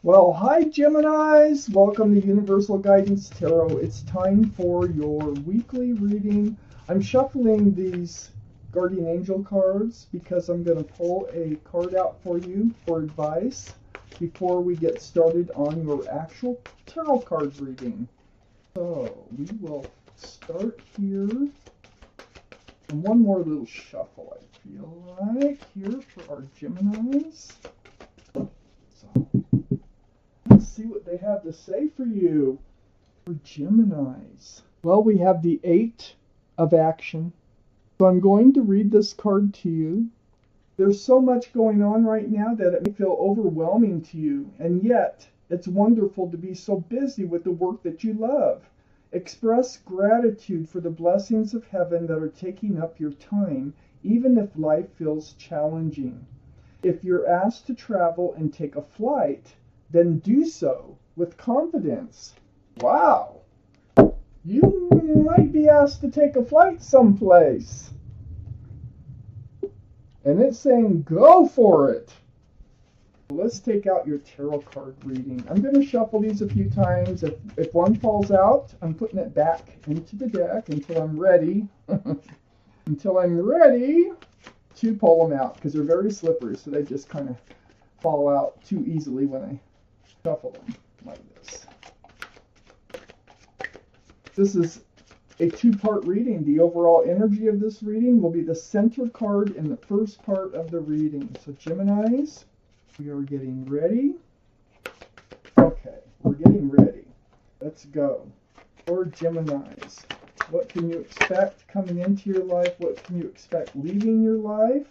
Well, hi Geminis! Welcome to Universal Guidance Tarot. It's time for your weekly reading. I'm shuffling these Guardian Angel cards because I'm going to pull a card out for you for advice before we get started on your actual tarot card reading. So, we will start here. And one more little shuffle, I feel like, here for our Geminis. Let's see what they have to say for you, for Geminis. Well, we have the Eight of Action. So I'm going to read this card to you. There's so much going on right now that it may feel overwhelming to you, and yet it's wonderful to be so busy with the work that you love. Express gratitude for the blessings of heaven that are taking up your time, even if life feels challenging. If you're asked to travel and take a flight, then do so with confidence. Wow! You might be asked to take a flight someplace. And it's saying go for it. Let's take out your tarot card reading. I'm going to shuffle these a few times. If one falls out, I'm putting it back into the deck until I'm ready. Until I'm ready to pull them out, because they're very slippery, so they just kind of fall out too easily when I shuffle them like this. This is a two-part reading. The overall energy of this reading will be the center card in the first part of the reading. So Geminis, we are getting ready. Okay, we're getting ready. Let's go. For Geminis, what can you expect coming into your life? What can you expect leaving your life?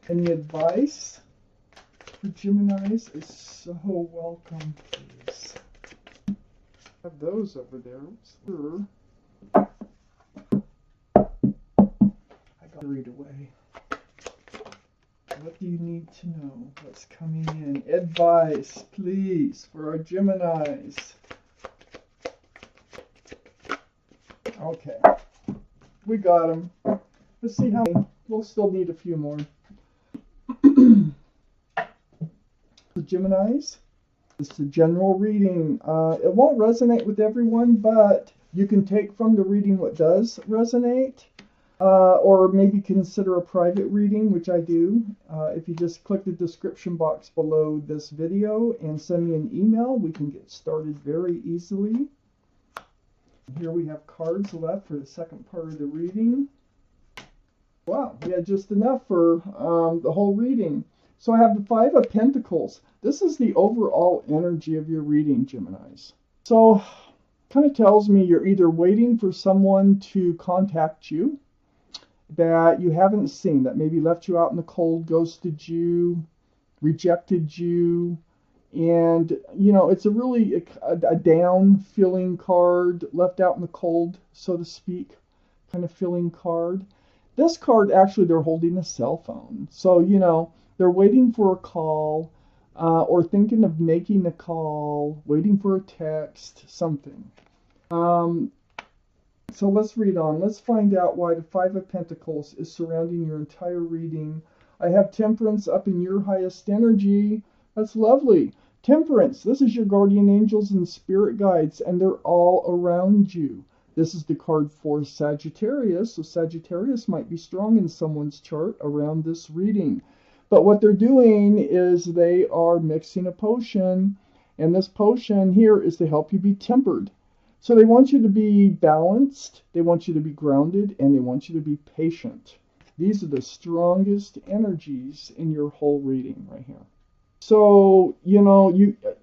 Any advice for Geminis is so welcome, please. Have those over there. Sure. I got carried away. What do you need to know? What's coming in? Advice, please, for our Geminis. Okay. We got them. Let's see how many. We'll still need a few more. The Geminis, it's a general reading. It won't resonate with everyone, but you can take from the reading what does resonate, or maybe consider a private reading, which I do. If you just click the description box below this video and send me an email, we can get started very easily. Here we have cards left for the second part of the reading. Wow, we had just enough for the whole reading. So I have the Five of Pentacles. This is the overall energy of your reading, Geminis. So kind of tells me you're either waiting for someone to contact you that you haven't seen, that maybe left you out in the cold, ghosted you, rejected you. And, you know, it's a really a down feeling card, left out in the cold, so to speak, kind of feeling card. This card, actually, they're holding a cell phone. So, you know, they're waiting for a call, or thinking of making a call, waiting for a text, something. So let's read on. Let's find out why the Five of Pentacles is surrounding your entire reading. I have Temperance up in your highest energy. That's lovely. Temperance, this is your guardian angels and spirit guides, and they're all around you. This is the card for Sagittarius, so Sagittarius might be strong in someone's chart around this reading. But what they're doing is they are mixing a potion, and this potion here is to help you be tempered. So they want you to be balanced, they want you to be grounded, and they want you to be patient. These are the strongest energies in your whole reading right here. So, you know,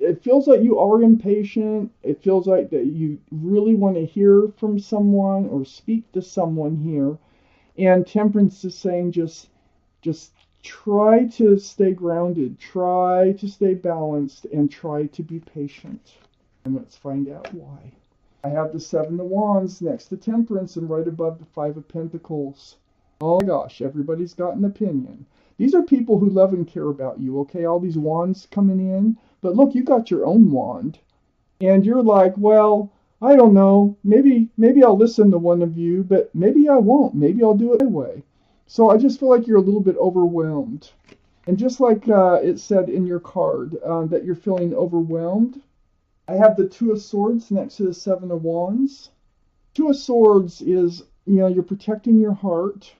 it feels like you are impatient. It feels like that you really want to hear from someone or speak to someone here. And Temperance is saying just try to stay grounded, try to stay balanced, and try to be patient. And let's find out why. I have the Seven of Wands next to Temperance and right above the Five of Pentacles. Oh my gosh, everybody's got an opinion. These are people who love and care about you, okay? All these wands coming in. But look, you got your own wand. And you're like, well, I don't know. Maybe I'll listen to one of you, but maybe I won't. Maybe I'll do it my way. So I just feel like you're a little bit overwhelmed. And just like it said in your card that you're feeling overwhelmed, I have the Two of Swords next to the Seven of Wands. Two of Swords is, you're protecting your heart.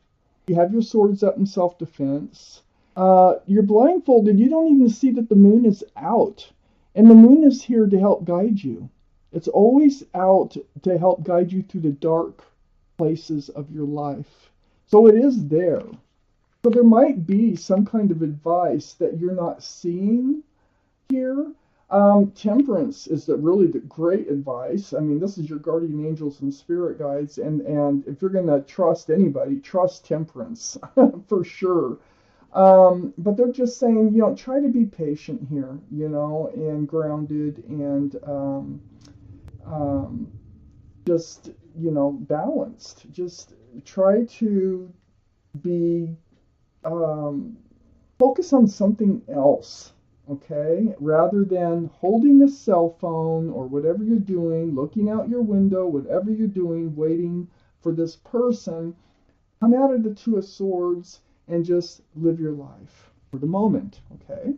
You have your swords up in self-defense. You're blindfolded. You don't even see that the moon is out. And the moon is here to help guide you. It's always out to help guide you through the dark places of your life. So it is there. So there might be some kind of advice that you're not seeing here. Temperance is really the great advice. I mean, this is your guardian angels and spirit guides, and if you're going to trust anybody, trust temperance for sure. But they're just saying, try to be patient here, and grounded and just, balanced. Just try to be focus on something else. Okay, rather than holding the cell phone or whatever you're doing, looking out your window, whatever you're doing, waiting for this person, come out of the Two of Swords and just live your life for the moment. Okay,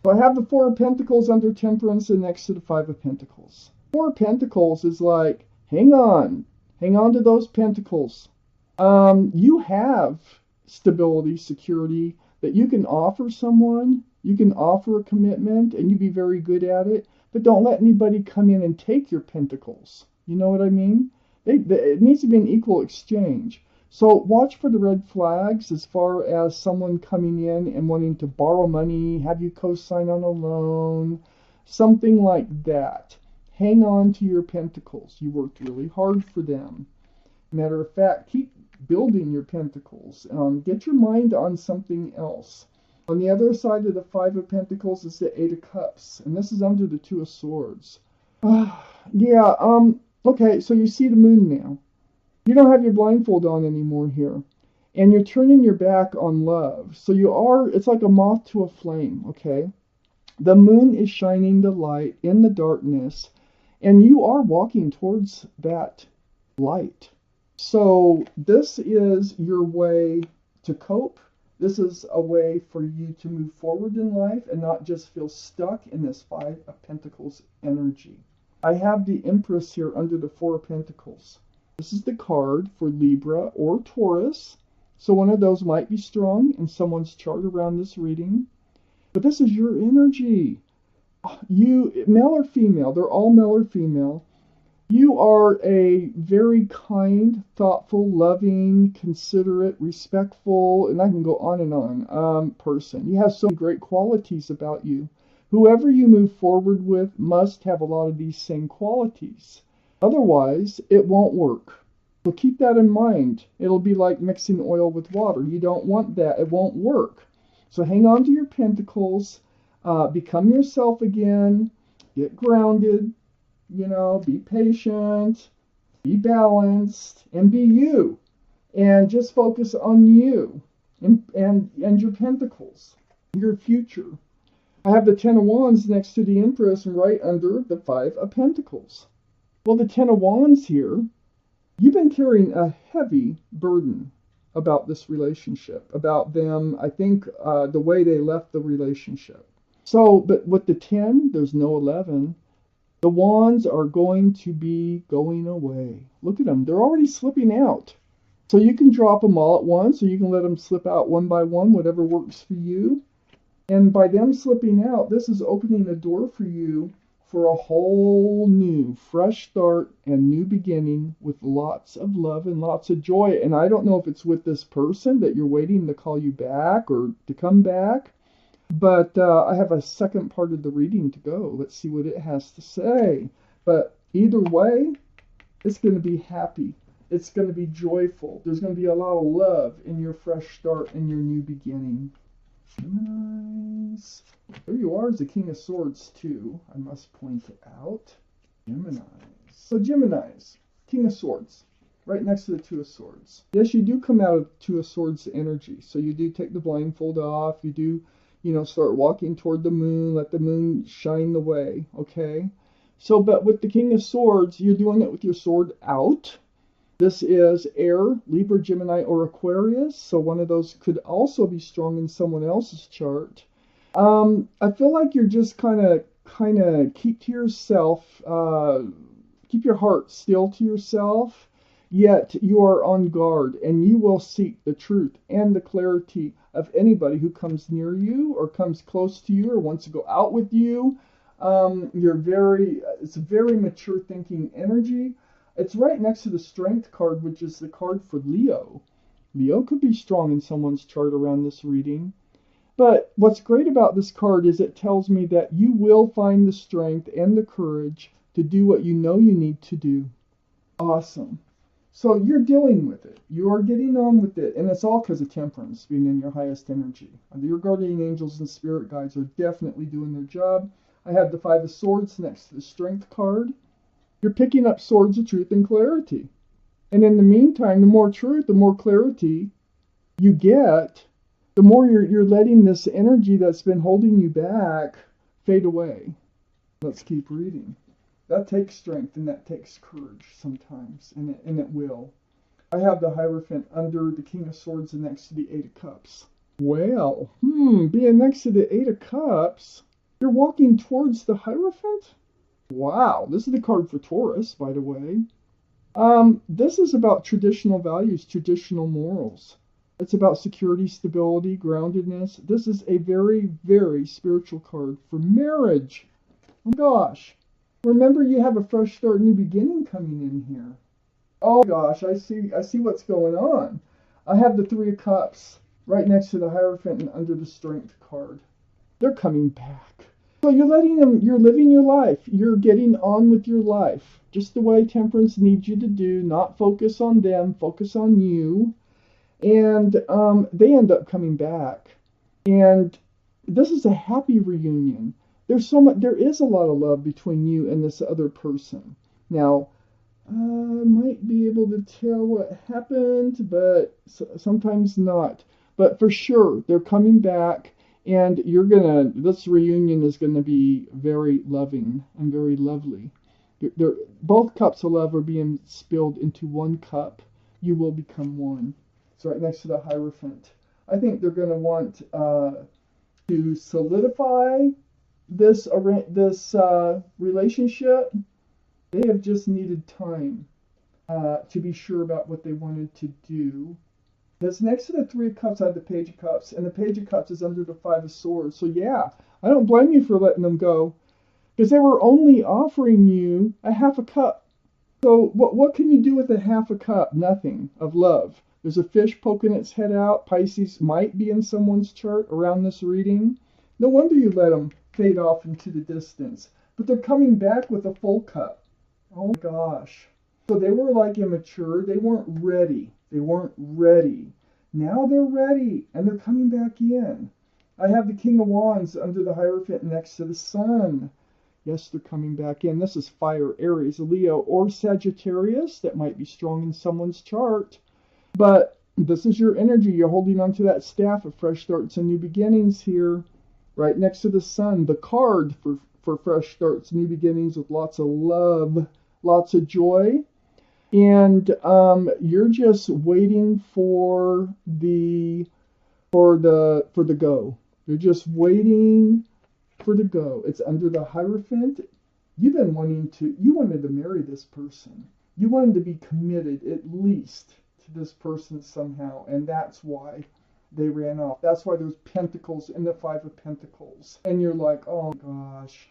so I have the Four of Pentacles under Temperance and next to the Five of Pentacles. Four of Pentacles is like, hang on to those pentacles. You have stability, security that you can offer someone. You can offer a commitment and you be very good at it, but don't let anybody come in and take your pentacles. You know what I mean? It needs to be an equal exchange. So watch for the red flags as far as someone coming in and wanting to borrow money, have you co-sign on a loan, something like that. Hang on to your pentacles. You worked really hard for them. Matter of fact, keep building your pentacles. Get your mind on something else. On the other side of the Five of Pentacles is the Eight of Cups, and this is under the Two of Swords. Okay, so you see the moon now. You don't have your blindfold on anymore here, and you're turning your back on love. So it's like a moth to a flame, okay? The moon is shining the light in the darkness, and you are walking towards that light. So this is your way to cope. This is a way for you to move forward in life and not just feel stuck in this Five of Pentacles energy. I have the Empress here under the Four of Pentacles. This is the card for Libra or Taurus. So one of those might be strong in someone's chart around this reading. But this is your energy. You, male or female, they're all male or female. You are a very kind, thoughtful, loving, considerate, respectful, and I can go on and on, person. You have so many great qualities about you. Whoever you move forward with must have a lot of these same qualities. Otherwise, it won't work. So keep that in mind. It'll be like mixing oil with water. You don't want that. It won't work. So hang on to your pentacles. Become yourself again. Get grounded. Be patient, be balanced, and be you. And just focus on you and your pentacles, your future. I have the Ten of Wands next to the Empress and right under the Five of Pentacles. Well, the Ten of Wands here, you've been carrying a heavy burden about this relationship, about them, I think, the way they left the relationship. So, but with the 10, there's no 11. The wands are going to be going away. Look at them. They're already slipping out. So you can drop them all at once, or you can let them slip out one by one, whatever works for you. And by them slipping out, this is opening a door for you for a whole new, fresh start and new beginning with lots of love and lots of joy. And I don't know if it's with this person that you're waiting to call you back or to come back. But I have a second part of the reading to go. Let's see what it has to say. But either way, it's going to be happy. It's going to be joyful. There's going to be a lot of love in your fresh start and your new beginning. Geminis. There you are as the King of Swords, too. I must point it out. Geminis. So Geminis, King of Swords, right next to the Two of Swords. Yes, you do come out of Two of Swords energy. So you do take the blindfold off. You do start walking toward the moon, let the moon shine the way, okay? So, but with the King of Swords, you're doing it with your sword out, This is air, Libra, Gemini, or Aquarius. So one of those could also be strong in someone else's chart. I feel like you're just kind of keep to yourself, keep your heart still to yourself, yet you are on guard and you will seek the truth and the clarity of anybody who comes near you or comes close to you or wants to go out with you. It's a very mature thinking energy. It's right next to the Strength card, which is the card for Leo. Leo could be strong in someone's chart around this reading. But what's great about this card is it tells me that you will find the strength and the courage to do what you know you need to do. Awesome. So you're dealing with it. You are getting on with it. And it's all because of Temperance being in your highest energy. Your guardian angels and spirit guides are definitely doing their job. I have the Five of Swords next to the Strength card. You're picking up swords of truth and clarity. And in the meantime, the more truth, the more clarity you get, the more you're letting this energy that's been holding you back fade away. Let's keep reading. That takes strength and that takes courage sometimes, and it will. I have the Hierophant under the King of Swords and next to the Eight of Cups. Well, being next to the Eight of Cups, you're walking towards the Hierophant? Wow, this is the card for Taurus, by the way. This is about traditional values, traditional morals. It's about security, stability, groundedness. This is a very, very spiritual card for marriage. Oh gosh. Remember, you have a fresh start, new beginning coming in here. Oh gosh, I see what's going on. I have the Three of Cups right next to the Hierophant and under the Strength card. They're coming back. So you're living your life. You're getting on with your life. Just the way Temperance needs you to do, not focus on them, focus on you. And they end up coming back. And this is a happy reunion. There is a lot of love between you and this other person. Now, I might be able to tell what happened, but sometimes not. But for sure, they're coming back. And this reunion is gonna be very loving and very lovely. Both cups of love are being spilled into one cup. You will become one. It's right next to the Hierophant. I think they're gonna want to solidify this relationship. They have just needed time to be sure about what they wanted to do. Because next to the Three of Cups, I have the Page of Cups, and the Page of Cups is under the Five of Swords. So yeah, I don't blame you for letting them go, because they were only offering you a half a cup. So what can you do with a half a cup? Nothing of love. There's a fish poking its head out. Pisces might be in someone's chart around this reading. No wonder you let them fade off into the distance. But they're coming back with a full cup. Oh my gosh. So they were like immature. They weren't ready. Now they're ready, and they're coming back in. I have the King of Wands under the Hierophant next to the Sun. Yes, they're coming back in. This is fire, Aries, Leo, or Sagittarius. That might be strong in someone's chart. But this is your energy. You're holding onto that staff of fresh starts and new beginnings here. Right next to the Sun, the card for fresh starts, new beginnings with lots of love, lots of joy. And you're just waiting for the go. You're just waiting for the go. It's under the Hierophant. You wanted to marry this person. You wanted to be committed at least to this person somehow, and that's why they ran off. That's why there's Pentacles in the Five of Pentacles. And you're like, oh gosh,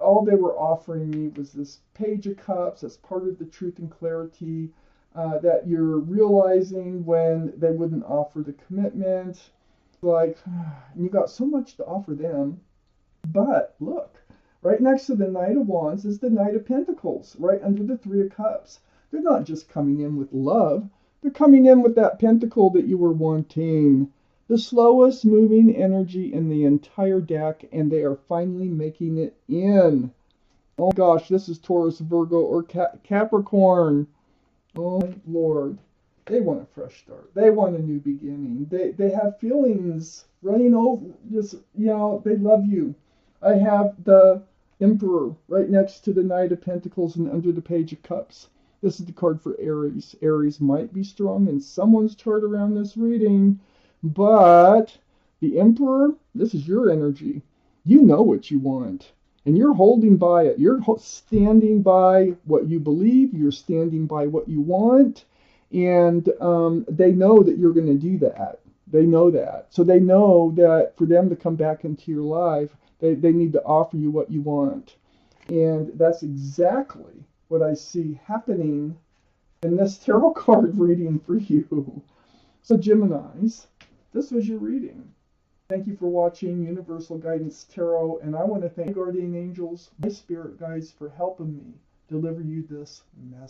all they were offering me was this Page of Cups. That's part of the truth and clarity that you're realizing when they wouldn't offer the commitment. Like, you got so much to offer them. But look, right next to the Knight of Wands is the Knight of Pentacles, right under the Three of Cups. They're not just coming in with love. They're coming in with that pentacle that you were wanting. The slowest moving energy in the entire deck, and they are finally making it in. Oh gosh, this is Taurus, Virgo, or Capricorn. Oh Lord, they want a fresh start. They want a new beginning. They have feelings running over. They love you. I have the Emperor right next to the Knight of Pentacles and under the Page of Cups. This is the card for Aries. Aries might be strong in someone's chart around this reading, but the Emperor, this is your energy. You know what you want, and you're holding by it. You're standing by what you believe. You're standing by what you want, and they know that you're going to do that. They know that. So they know that for them to come back into your life, they need to offer you what you want. And that's exactly what I see happening in this tarot card reading for you. So Geminis, this was your reading. Thank you for watching Universal Guidance Tarot, and I want to thank guardian angels, my spirit guides, for helping me deliver you this message.